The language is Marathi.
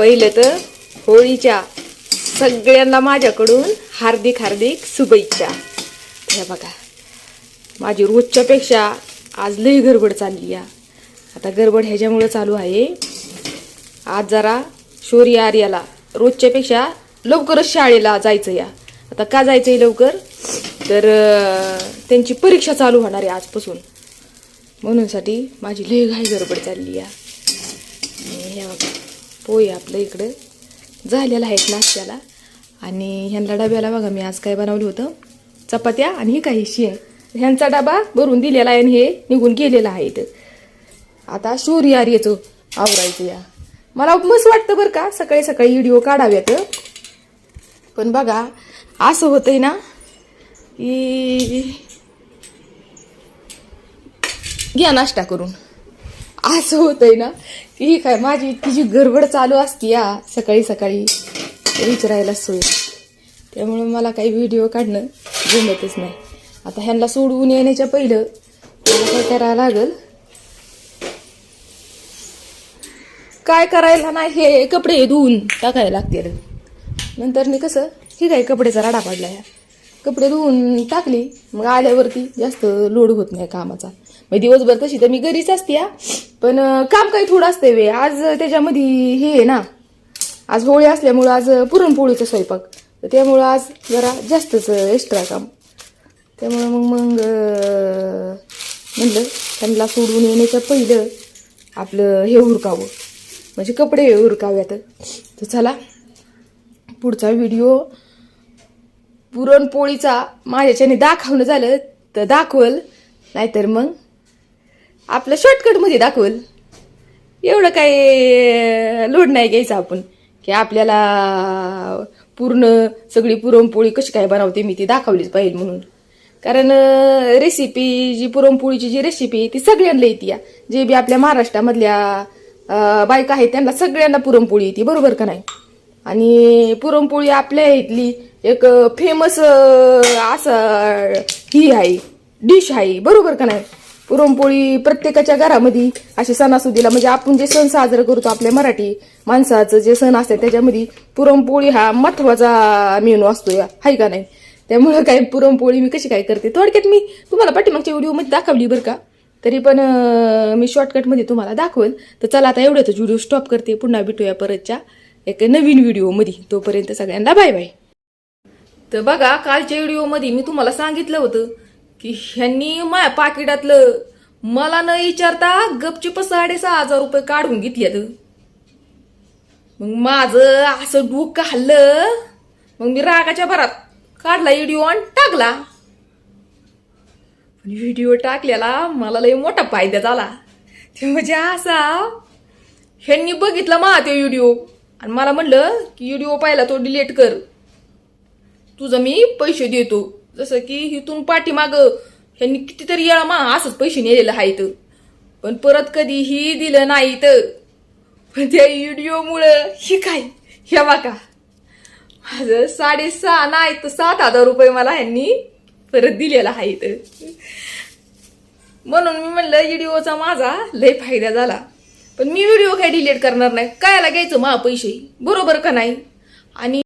पहिलं तर होळीच्या सगळ्यांना माझ्याकडून हार्दिक हार्दिक शुभेच्छा। हे बघा माझी रोजच्या पेक्षा आज लई गडबड चालली आहे। आता गडबड ह्याच्यामुळे चालू आहे, आज जरा शौर्य आर्याला रोजच्या पेक्षा लवकरच शाळेला जायचं या। आता का जायचंय लवकर, तर त्यांची परीक्षा चालू होणार आहे आजपासून, म्हणून साठी माझी लई घाई गडबड चालली आहे। हे बघा पोहे आपलं इकडं झालेलं आहे नाश्त्याला, आणि ह्यांना डब्याला बघा मी आज काय बनवलं होतं, चपात्या आणि ही काही शेंग। ह्यांचा डबा भरून दिलेला आहे आणि हे निघून गेलेला आहे इथं। आता शौर्य आर्याचं आवरायचं या। मला मस्त वाटतं बरं का सकाळी सकाळी व्हिडिओ काढाव्यात, पण बघा असं होतंय ना की घ्या नाश्ता करून, असं होतंय ना की काय माझी इतकी जी गडबड चालू असते या सकाळी सकाळी विचारायला सोय, त्यामुळे मला काही व्हिडिओ काढणं जमतच नाही। आता ह्यांना सोडवून येण्याच्या पहिलं मला काय करायला लागल, काय करायला नाही हे कपडे धुवून टाकायला लागतील। नंतर मी कसं हे काय कपड्याचा राडा पडला या, कपडे धुवून टाकली मग आल्यावरती जास्त लोड होत नाही कामाचा। मग दिवसभर तशी तर मी घरीच असते या, पण काम काही थोडं असते वे। आज त्याच्यामध्ये हे आहे ना, आज होळी असल्यामुळं आज पुरणपोळीचा स्वयंपाक, तर त्यामुळं आज जरा जास्तच एक्स्ट्रा काम। त्यामुळं मग म्हणलं त्यांना सोडून येण्याच्या पहिलं आपलं हे उरकावं, म्हणजे कपडे उरकाव्यात। तर चला पुढचा व्हिडिओ पुरणपोळीचा माझ्याच्याने दाखवणं झालं तर दाखवल, नाहीतर मग आपलं शॉर्टकटमध्ये दाखवल। एवढं काही लोड नाही घ्यायचं आपण की आपल्याला पूर्ण सगळी पुरणपोळी कशी काय बनवते मी ती दाखवलीच पाहिजे म्हणून। कारण रेसिपी जी पुरणपोळीची जी रेसिपी ती सगळ्यांना येते, जे बी आपल्या महाराष्ट्रामधल्या बायका आहेत त्यांना सगळ्यांना पुरणपोळी येते, बरोबर का नाही। आणि पुरणपोळी आपल्या इथली एक फेमस असं ही आहे, डिश आहे, बरोबर का नाही। पुरणपोळी प्रत्येकाच्या घरामध्ये असे सणासुदीला, म्हणजे आपण जे सण साजरा करतो आपल्या मराठी माणसाचं जे सण असतात त्याच्यामध्ये पुरणपोळी हा महत्वाचा मेनू असतो या, हाय का नाही। त्यामुळे काय पुरणपोळी मी कशी काय करते थोडक्यात मी तुम्हाला पाठीमागच्या व्हिडिओमध्ये दाखवली बरं का, तरी पण मी शॉर्टकटमध्ये तुम्हाला दाखवेल। तर चला आता एवढंच व्हिडिओ स्टॉप करते, पुन्हा भेटूया परतच्या एक नवीन व्हिडिओमध्ये। तोपर्यंत सगळ्यांना बाय बाय। तर बघा कालच्या व्हिडिओमध्ये मी तुम्हाला सांगितलं होतं की ह्यांनी माझ्या पाकिटातलं मला न विचारता गपचिप 6,500 रुपये काढून घेतल्यात। मग माझं असं डोकं हल्लं, मग मी रागाच्या भरात काढला व्हिडिओ आणि टाकला। पण व्हिडिओ टाकल्याला मला लय मोठा फायदा झाला। ते म्हणजे असा, ह्यांनी बघितला मा ते व्हिडिओ आणि मला म्हणलं की व्हिडिओ पाहिला तो डिलीट कर, तुझं मी पैसे देतो। जसं की इथून पाठीमाग ह्यांनी कितीतरी वेळा मा असंच पैसे नेलेलं आहेत, पण परत कधीही दिलं नाही। तर पण त्या व्हिडिओमुळं हे काय हे बघा माझं 6,500 नाही तर 7,000 रुपये मला ह्यांनी परत दिलेला आहे। म्हणून मी म्हणलं व्हिडिओचा माझा लय फायदा झाला, पण मी व्हिडिओ काय डिलीट करणार नाही, कायला घ्यायचं मा पैसे, बरोबर का नाही। आणि